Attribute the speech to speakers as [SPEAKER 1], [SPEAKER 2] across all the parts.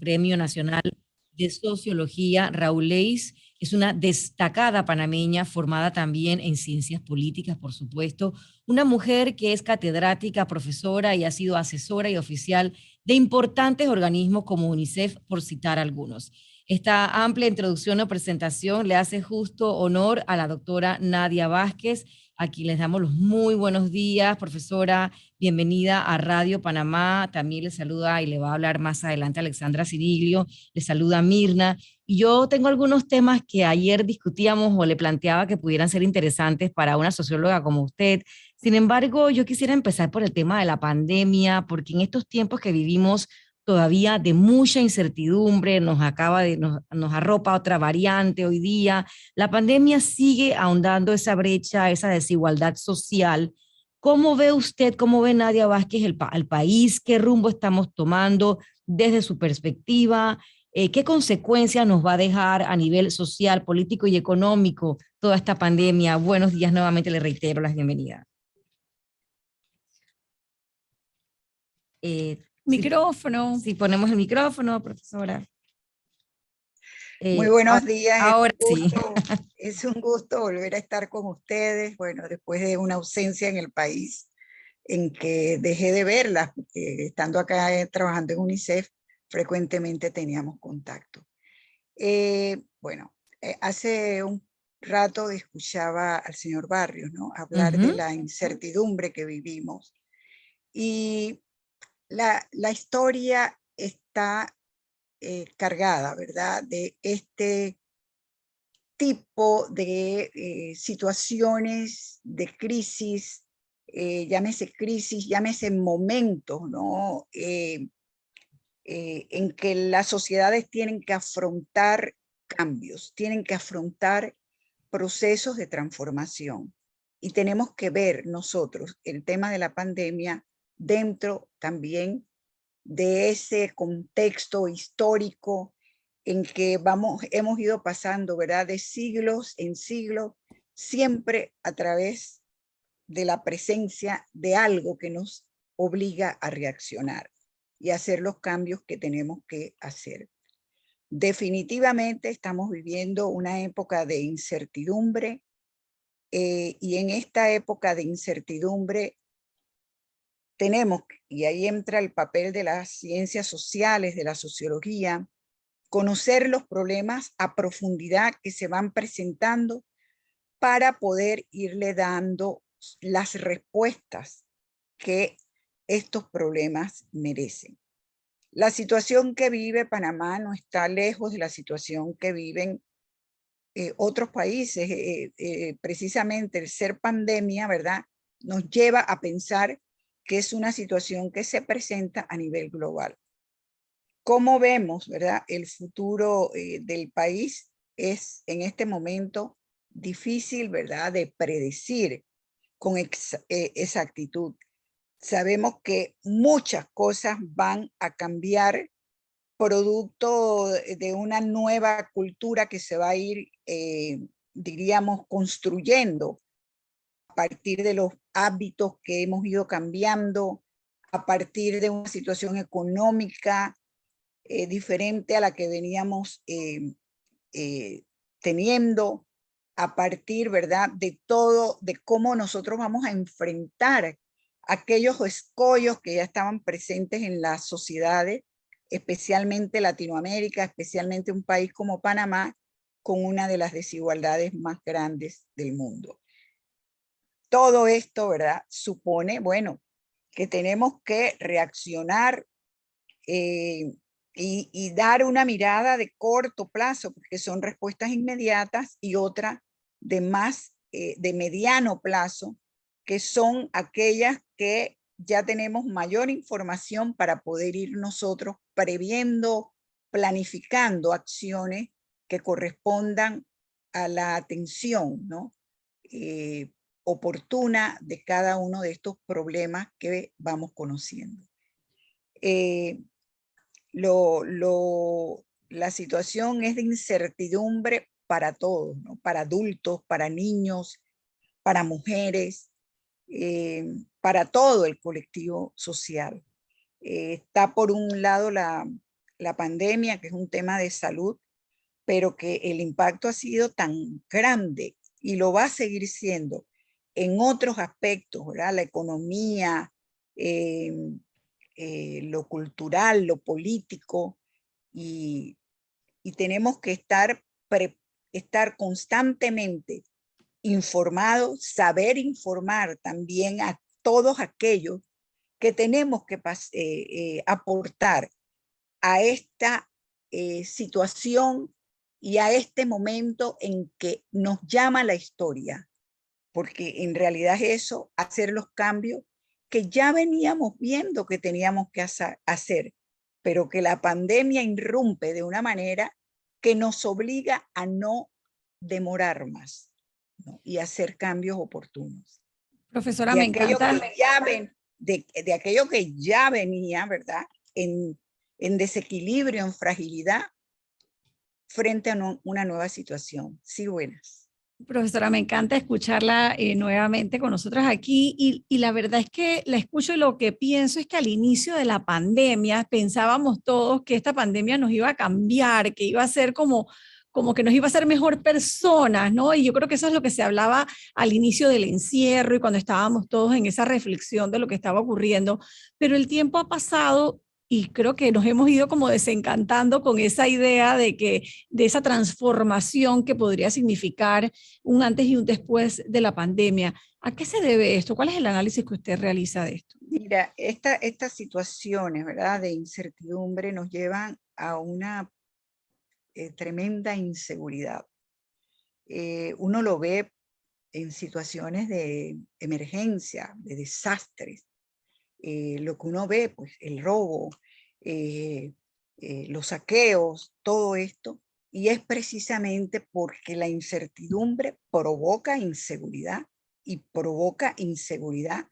[SPEAKER 1] Premio Nacional de Sociología. Raúl Leis es una destacada panameña formada también en ciencias políticas, por supuesto, una mujer que es catedrática, profesora y ha sido asesora y oficial de importantes organismos como UNICEF, por citar algunos. Esta amplia introducción o presentación le hace justo honor a la doctora Nadia Vázquez, a quien les damos los muy buenos días, profesora. Bienvenida a Radio Panamá. También le saluda y le va a hablar más adelante Alexandra Ciriglio. Le saluda Mirna. Y yo tengo algunos temas que ayer discutíamos o le planteaba que pudieran ser interesantes para una socióloga como usted. Sin embargo, yo quisiera empezar por el tema de la pandemia, porque en estos tiempos que vivimos todavía de mucha incertidumbre, nos arropa otra variante hoy día. La pandemia sigue ahondando esa brecha, esa desigualdad social. ¿Cómo ve usted, cómo ve Nadia Vázquez al país? ¿Qué rumbo estamos tomando desde su perspectiva? ¿Qué consecuencias nos va a dejar a nivel social, político y económico toda esta pandemia? Buenos días, nuevamente le reitero las bienvenidas.
[SPEAKER 2] Micrófono.
[SPEAKER 1] Si ponemos el micrófono, profesora.
[SPEAKER 3] Muy buenos días.
[SPEAKER 1] Ahora sí.
[SPEAKER 3] Es un gusto volver a estar con ustedes, bueno, después de una ausencia en el país en que dejé de verlas, porque estando acá trabajando en UNICEF, frecuentemente teníamos contacto. Hace un rato escuchaba al señor Barrios, ¿no?, hablar de la incertidumbre que vivimos. Y la historia está cargada, ¿verdad?, de este tipo de situaciones de crisis, llámese momentos, ¿no?, en que las sociedades tienen que afrontar cambios, tienen que afrontar procesos de transformación. Y tenemos que ver nosotros el tema de la pandemia dentro también de ese contexto histórico en que hemos ido pasando, ¿verdad?, de siglos en siglos, siempre a través de la presencia de algo que nos obliga a reaccionar y hacer los cambios que tenemos que hacer. Definitivamente estamos viviendo una época de incertidumbre, y en esta época de incertidumbre tenemos, y ahí entra el papel de las ciencias sociales, de la sociología, conocer los problemas a profundidad que se van presentando para poder irle dando las respuestas que estos problemas merecen. La situación que vive Panamá no está lejos de la situación que viven otros países. Precisamente el ser pandemia, ¿verdad?, nos lleva a pensar que es una situación que se presenta a nivel global. ¿Cómo vemos, verdad, el futuro del país? Es en este momento difícil, ¿verdad?, de predecir con exactitud. Sabemos que muchas cosas van a cambiar producto de una nueva cultura que se va a ir, diríamos, construyendo a partir de los hábitos que hemos ido cambiando, a partir de una situación económica diferente a la que veníamos teniendo, a partir, ¿verdad?, de todo, de cómo nosotros vamos a enfrentar aquellos escollos que ya estaban presentes en las sociedades, especialmente Latinoamérica, especialmente un país como Panamá, con una de las desigualdades más grandes del mundo. Todo esto, ¿verdad?, supone, bueno, que tenemos que reaccionar y dar una mirada de corto plazo, porque son respuestas inmediatas, y otra de mediano plazo, que son aquellas que ya tenemos mayor información para poder ir nosotros previendo, planificando acciones que correspondan a la atención, ¿no?, oportuna de cada uno de estos problemas que vamos conociendo. La situación es de incertidumbre para todos, ¿no?, para adultos, para niños, para mujeres, para todo el colectivo social. Está por un lado la la pandemia, que es un tema de salud, pero que el impacto ha sido tan grande y lo va a seguir siendo en otros aspectos, ¿verdad? La economía, lo cultural, lo político, y, y tenemos que estar constantemente informados, saber informar también a todos aquellos que tenemos que aportar a esta situación y a este momento en que nos llama la historia, porque en realidad es eso, hacer los cambios que ya veníamos viendo que teníamos que hacer, pero que la pandemia irrumpe de una manera que nos obliga a no demorar más, ¿no? Y hacer cambios oportunos.
[SPEAKER 2] Profesora,
[SPEAKER 3] De
[SPEAKER 2] me
[SPEAKER 3] aquello
[SPEAKER 2] encanta.
[SPEAKER 3] que ya de aquello que ya venía, ¿verdad? En desequilibrio, en fragilidad, frente a una nueva situación. Sí, buenas.
[SPEAKER 2] Profesora, me encanta escucharla nuevamente con nosotros aquí y la verdad es que la escucho y lo que pienso es que al inicio de la pandemia pensábamos todos que esta pandemia nos iba a cambiar, que iba a ser como que nos iba a hacer mejor personas, ¿no? Y yo creo que eso es lo que se hablaba al inicio del encierro y cuando estábamos todos en esa reflexión de lo que estaba ocurriendo, pero el tiempo ha pasado y creo que nos hemos ido como desencantando con esa idea de esa transformación que podría significar un antes y un después de la pandemia. ¿A qué se debe esto? ¿Cuál es el análisis que usted realiza de esto?
[SPEAKER 3] Mira, estas situaciones, ¿verdad?, de incertidumbre nos llevan a una tremenda inseguridad. Uno lo ve en situaciones de emergencia, de desastres. Lo que uno ve, pues el robo, los saqueos, todo esto, y es precisamente porque la incertidumbre provoca inseguridad y provoca inseguridad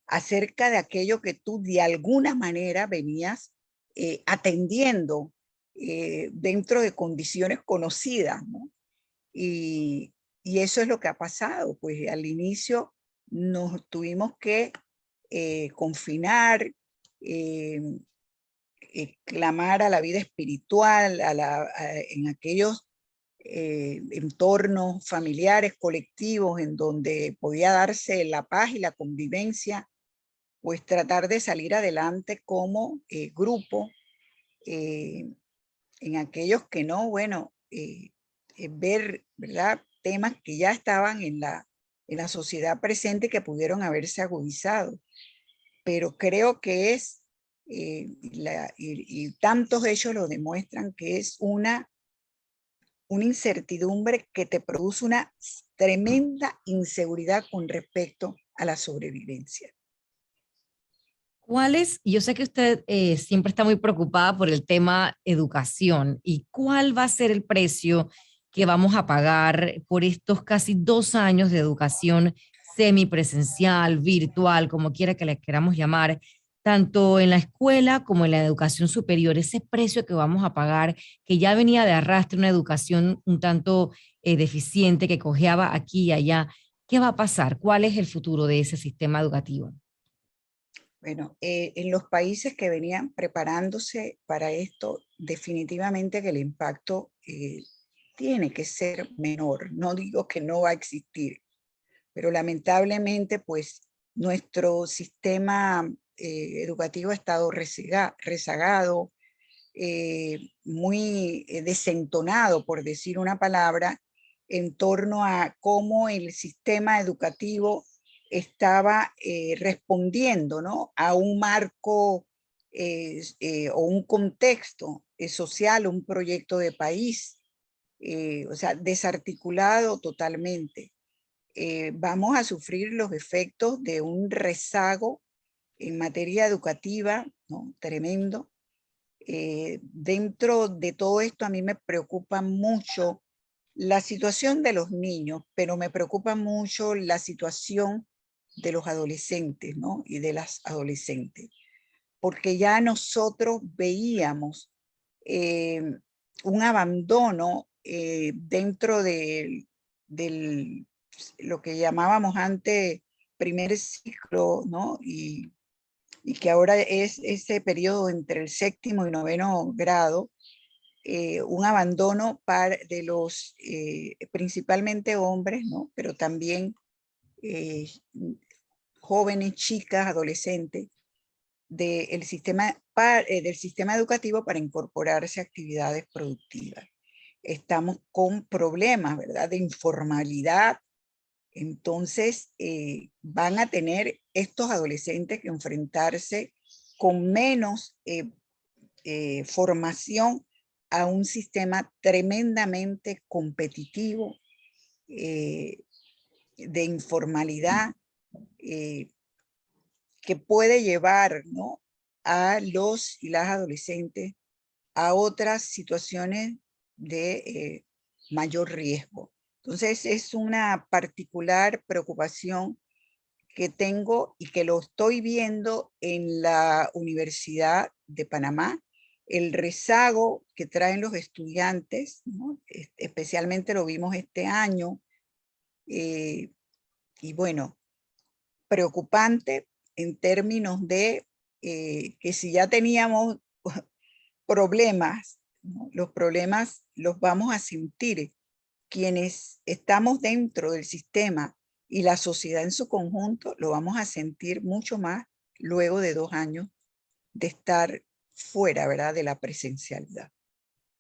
[SPEAKER 3] acerca de aquello que tú de alguna manera venías atendiendo dentro de condiciones conocidas, ¿no? Y eso es lo que ha pasado, pues al inicio nos tuvimos que confinar, eh, clamar a la vida espiritual, en aquellos entornos familiares, colectivos, en donde podía darse la paz y la convivencia, pues tratar de salir adelante como grupo, en aquellos que no, bueno, ver, ¿verdad?, temas que ya estaban en la sociedad presente que pudieron haberse agudizado. Pero creo que es, y tantos hechos lo demuestran, que es una incertidumbre que te produce una tremenda inseguridad con respecto a la sobrevivencia.
[SPEAKER 1] Yo sé que usted siempre está muy preocupada por el tema educación y cuál va a ser el precio que vamos a pagar por estos casi 2 años de educación semipresencial, virtual, como quiera que le queramos llamar, tanto en la escuela como en la educación superior, ese precio que vamos a pagar, que ya venía de arrastre una educación un tanto deficiente, que cojeaba aquí y allá. ¿Qué va a pasar? ¿Cuál es el futuro de ese sistema educativo?
[SPEAKER 3] Bueno, en los países que venían preparándose para esto, definitivamente que el impacto tiene que ser menor. No digo que no va a existir, pero lamentablemente, pues, nuestro sistema educativo ha estado rezagado, muy desentonado, por decir una palabra, en torno a cómo el sistema educativo estaba respondiendo, ¿no?, a un marco o un contexto social, un proyecto de país, o sea, desarticulado totalmente. Vamos a sufrir los efectos de un rezago en materia educativa, ¿no?, tremendo. Dentro de todo esto a mí me preocupa mucho la situación de los niños, pero me preocupa mucho la situación de los adolescentes, ¿no?, y de las adolescentes, porque ya nosotros veíamos eh, un abandono dentro del lo que llamábamos antes primer ciclo, ¿no?, y y que ahora es ese periodo entre el séptimo y noveno grado, un abandono de los, principalmente hombres, ¿no? Pero también jóvenes, chicas, adolescentes, del sistema educativo para incorporarse a actividades productivas. Estamos con problemas, ¿verdad?, de informalidad. Entonces, van a tener estos adolescentes que enfrentarse con menos formación a un sistema tremendamente competitivo, de informalidad, que puede llevar, ¿no?, a los y las adolescentes a otras situaciones de mayor riesgo. Entonces, es una particular preocupación que tengo y que lo estoy viendo en la Universidad de Panamá, el rezago que traen los estudiantes, ¿no? Especialmente lo vimos este año, y bueno, preocupante en términos de que si ya teníamos problemas, ¿no?, los problemas los vamos a sentir quienes estamos dentro del sistema, y la sociedad en su conjunto lo vamos a sentir mucho más luego de 2 años de estar fuera, ¿verdad?, de la presencialidad.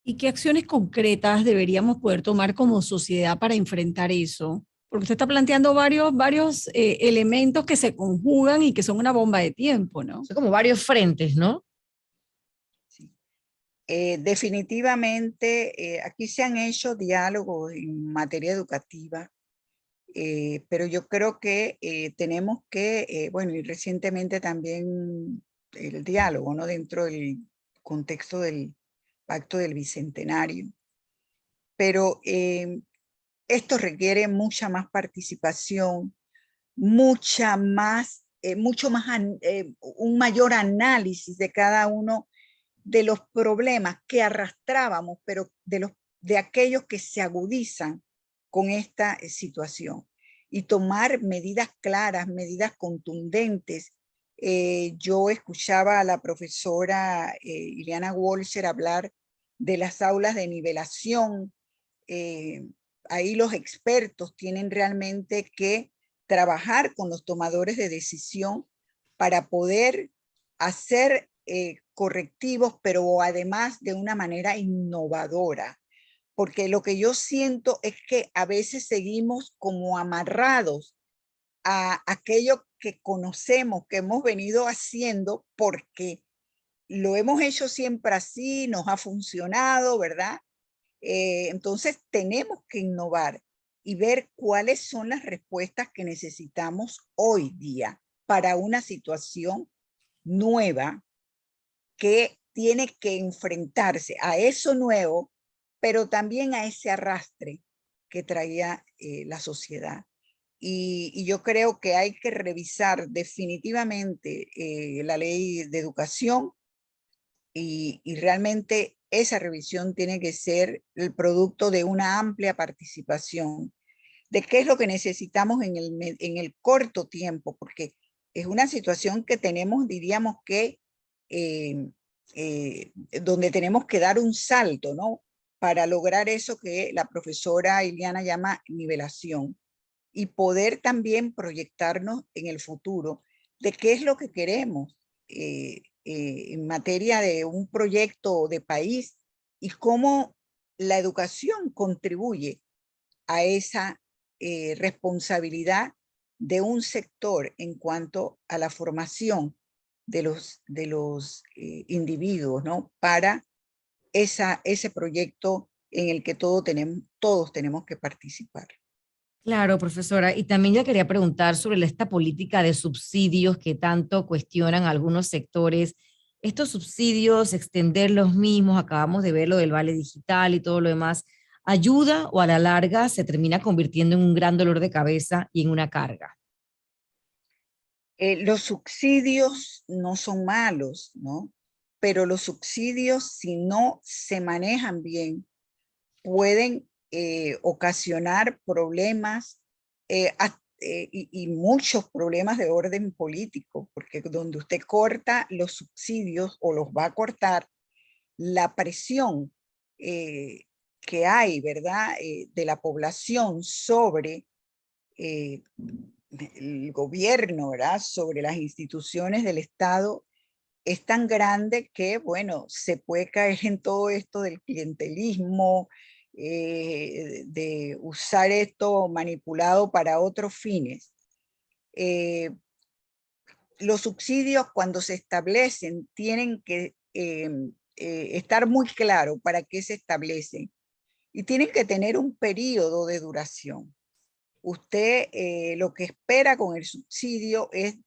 [SPEAKER 2] ¿Y qué acciones concretas deberíamos poder tomar como sociedad para enfrentar eso? Porque usted está planteando varios elementos que se conjugan y que son una bomba de tiempo, ¿no?
[SPEAKER 1] Son como varios frentes, ¿no?
[SPEAKER 3] Sí. Definitivamente, aquí se han hecho diálogos en materia educativa, pero yo creo que tenemos que, bueno, y recientemente también el diálogo, ¿no?, dentro del contexto del Pacto del Bicentenario. Pero esto requiere mucha más participación, un mayor análisis de cada uno de los problemas que arrastrábamos, pero de aquellos que se agudizan con esta situación, y tomar medidas claras, medidas contundentes. Yo escuchaba a la profesora Ileana Walsher hablar de las aulas de nivelación. Ahí los expertos tienen realmente que trabajar con los tomadores de decisión para poder hacer correctivos, pero además de una manera innovadora. Porque lo que yo siento es que a veces seguimos como amarrados a aquello que conocemos, que hemos venido haciendo porque lo hemos hecho siempre así, nos ha funcionado, ¿verdad? Entonces tenemos que innovar y ver cuáles son las respuestas que necesitamos hoy día para una situación nueva que tiene que enfrentarse a eso nuevo, pero también a ese arrastre que traía la sociedad. Y yo creo que hay que revisar definitivamente la ley de educación, y realmente esa revisión tiene que ser el producto de una amplia participación, de qué es lo que necesitamos en el corto tiempo, porque es una situación que tenemos, diríamos que, eh, donde tenemos que dar un salto, ¿no?, para lograr eso que la profesora Ileana llama nivelación, y poder también proyectarnos en el futuro de qué es lo que queremos en materia de un proyecto de país, y cómo la educación contribuye a esa responsabilidad de un sector en cuanto a la formación de los individuos, ¿no?, para ese proyecto en el que todos tenemos que participar.
[SPEAKER 1] Claro, profesora. Y también ya quería preguntar sobre esta política de subsidios que tanto cuestionan algunos sectores. Estos subsidios, extender los mismos, acabamos de ver lo del vale digital y todo lo demás, ¿ayuda o a la larga se termina convirtiendo en un gran dolor de cabeza y en una carga?
[SPEAKER 3] Los subsidios no son malos, ¿no? Pero los subsidios, si no se manejan bien, pueden ocasionar problemas, y muchos problemas de orden político, porque donde usted corta los subsidios o los va a cortar, la presión que hay, ¿verdad?, de la población sobre el gobierno, ¿verdad?, sobre las instituciones del Estado, es tan grande que, bueno, se puede caer en todo esto del clientelismo, de usar esto manipulado para otros fines. Los subsidios, cuando se establecen, tienen que estar muy claro para qué se establecen y tienen que tener un periodo de duración. Usted lo que espera con el subsidio es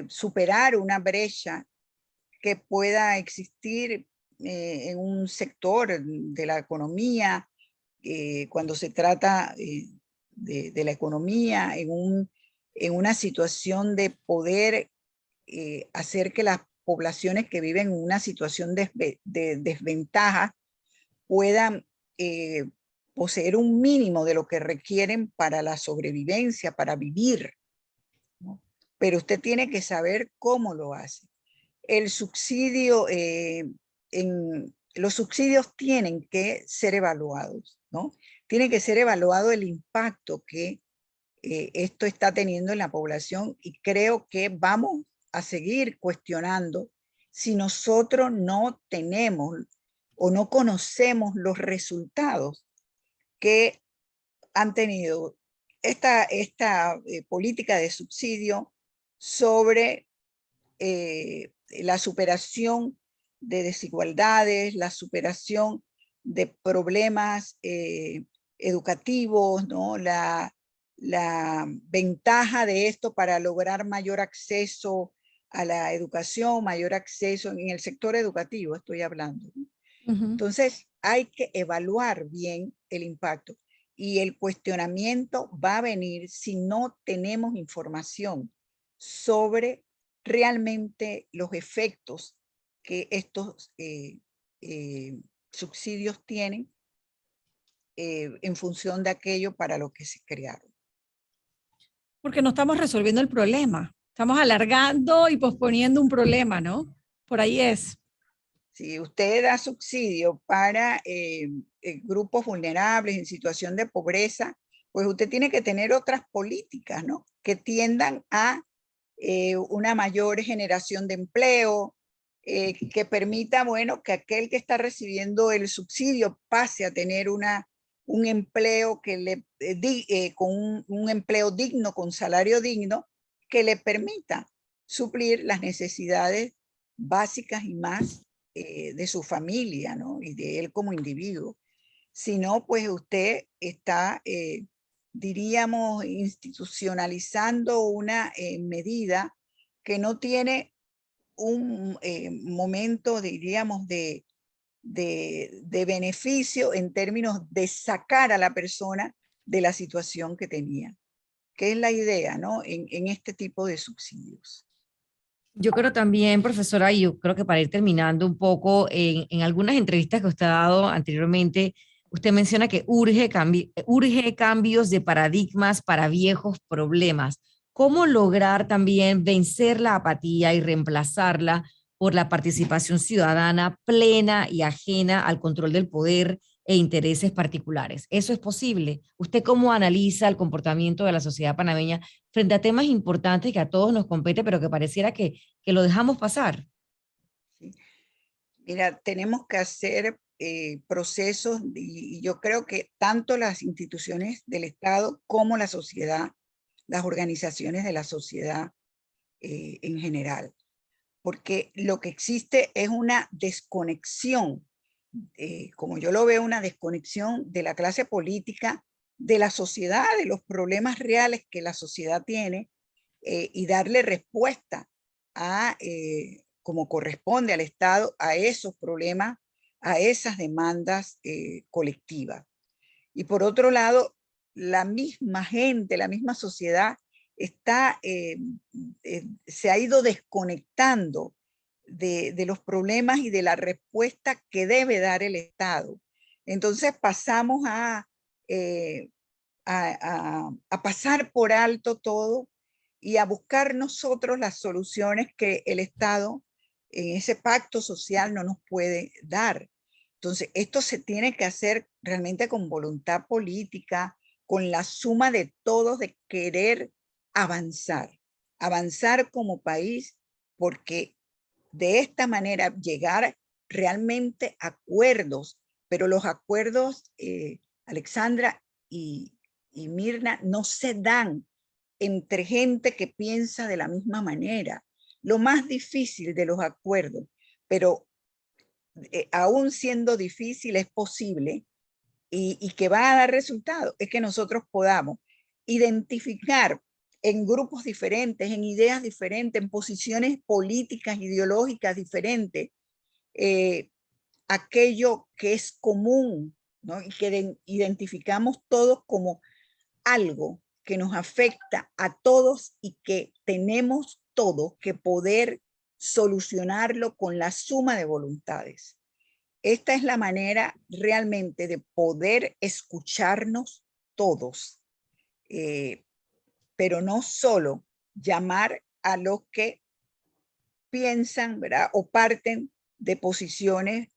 [SPEAKER 3] superar una brecha que pueda existir en un sector de la economía, cuando se trata de la economía, en una situación de poder hacer que las poblaciones que viven en una situación de desventaja puedan poseer un mínimo de lo que requieren para la sobrevivencia, para vivir, ¿no? Pero usted tiene que saber cómo lo hace. El subsidio, los subsidios tienen que ser evaluados, ¿no? Tiene que ser evaluado el impacto que esto está teniendo en la población, y creo que vamos a seguir cuestionando si nosotros no tenemos o no conocemos los resultados que han tenido esta política de subsidio sobre la superación de desigualdades, la superación de problemas educativos, ¿no? La ventaja de esto para lograr mayor acceso a la educación, mayor acceso en el sector educativo, estoy hablando, ¿no? Entonces, hay que evaluar bien el impacto, y el cuestionamiento va a venir si no tenemos información sobre realmente los efectos que estos subsidios tienen en función de aquello para lo que se crearon.
[SPEAKER 2] Porque no estamos resolviendo el problema. Estamos alargando y posponiendo un problema, ¿no? Por ahí es.
[SPEAKER 3] Si usted da subsidio para grupos vulnerables en situación de pobreza, pues usted tiene que tener otras políticas, ¿no?, que tiendan a una mayor generación de empleo, que permita, bueno, que aquel que está recibiendo el subsidio pase a tener un empleo con un empleo digno, con salario digno, que le permita suplir las necesidades básicas y más de su familia, ¿no?, y de él como individuo. Si no, pues usted está, diríamos, institucionalizando una medida que no tiene un momento, diríamos, de beneficio en términos de sacar a la persona de la situación que tenía, que es la idea, ¿no?, en este tipo de subsidios.
[SPEAKER 1] Yo creo también, profesora, y yo creo que para ir terminando un poco, en algunas entrevistas que usted ha dado anteriormente, usted menciona que urge cambios de paradigmas para viejos problemas. ¿Cómo lograr también vencer la apatía y reemplazarla por la participación ciudadana plena y ajena al control del poder e intereses particulares? ¿Eso es posible? ¿Usted cómo analiza el comportamiento de la sociedad panameña frente a temas importantes que a todos nos compete, pero que pareciera que lo dejamos pasar?
[SPEAKER 3] ¿Sí? Mira, tenemos que hacer procesos, y yo creo que tanto las instituciones del Estado como la sociedad, las organizaciones de la sociedad en general, porque lo que existe es una desconexión, como yo lo veo, una desconexión de la clase política, de la sociedad, de los problemas reales que la sociedad tiene, y darle respuesta a, como corresponde al Estado, a esos problemas, a esas demandas colectivas. Y por otro lado, la misma gente, la misma sociedad está, se ha ido desconectando de los problemas y de la respuesta que debe dar el Estado. Entonces pasamos a pasar por alto todo y a buscar nosotros las soluciones que el Estado en ese pacto social no nos puede dar. Entonces, esto se tiene que hacer realmente con voluntad política, con la suma de todos de querer avanzar como país, porque de esta manera llegar realmente a acuerdos, pero los acuerdos, Alexandra y Mirna, no se dan entre gente que piensa de la misma manera. Lo más difícil de los acuerdos, pero aún siendo difícil es posible y que va a dar resultados, es que nosotros podamos identificar en grupos diferentes, en ideas diferentes, en posiciones políticas, ideológicas diferentes, aquello que es común, ¿no? Y que identificamos todos como algo que nos afecta a todos y que tenemos todos que poder solucionarlo con la suma de voluntades. Esta es la manera realmente de poder escucharnos todos, pero no solo llamar a los que piensan, ¿verdad? O parten de posiciones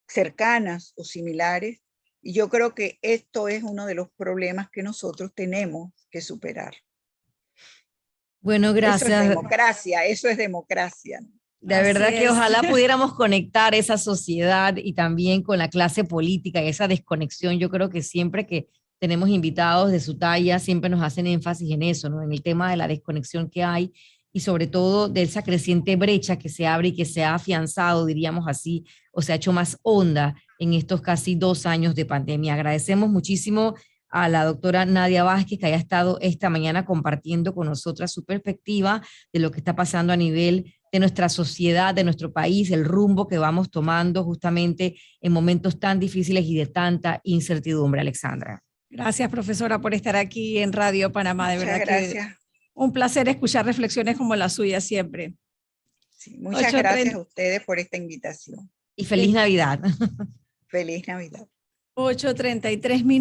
[SPEAKER 3] cercanas o similares. Y yo creo que esto es uno de los problemas que nosotros tenemos que superar.
[SPEAKER 1] Bueno, gracias.
[SPEAKER 3] Eso es democracia.
[SPEAKER 1] De verdad que ojalá pudiéramos conectar esa sociedad y también con la clase política y esa desconexión. Yo creo que siempre que tenemos invitados de su talla, siempre nos hacen énfasis en eso, ¿no? En el tema de la desconexión que hay y sobre todo de esa creciente brecha que se abre y que se ha afianzado, diríamos así, o se ha hecho más honda en estos casi 2 años de pandemia. Agradecemos muchísimo a la doctora Nadia Vázquez que haya estado esta mañana compartiendo con nosotras su perspectiva de lo que está pasando a nivel de nuestra sociedad, de nuestro país, el rumbo que vamos tomando justamente en momentos tan difíciles y de tanta incertidumbre, Alexandra.
[SPEAKER 2] Gracias, profesora, por estar aquí en Radio Panamá. De verdad
[SPEAKER 3] gracias.
[SPEAKER 2] Que un placer escuchar reflexiones como la suya siempre.
[SPEAKER 3] Sí, muchas gracias a ustedes por esta invitación.
[SPEAKER 1] Y feliz Navidad.
[SPEAKER 3] Feliz Navidad.
[SPEAKER 2] 8:33 minutos.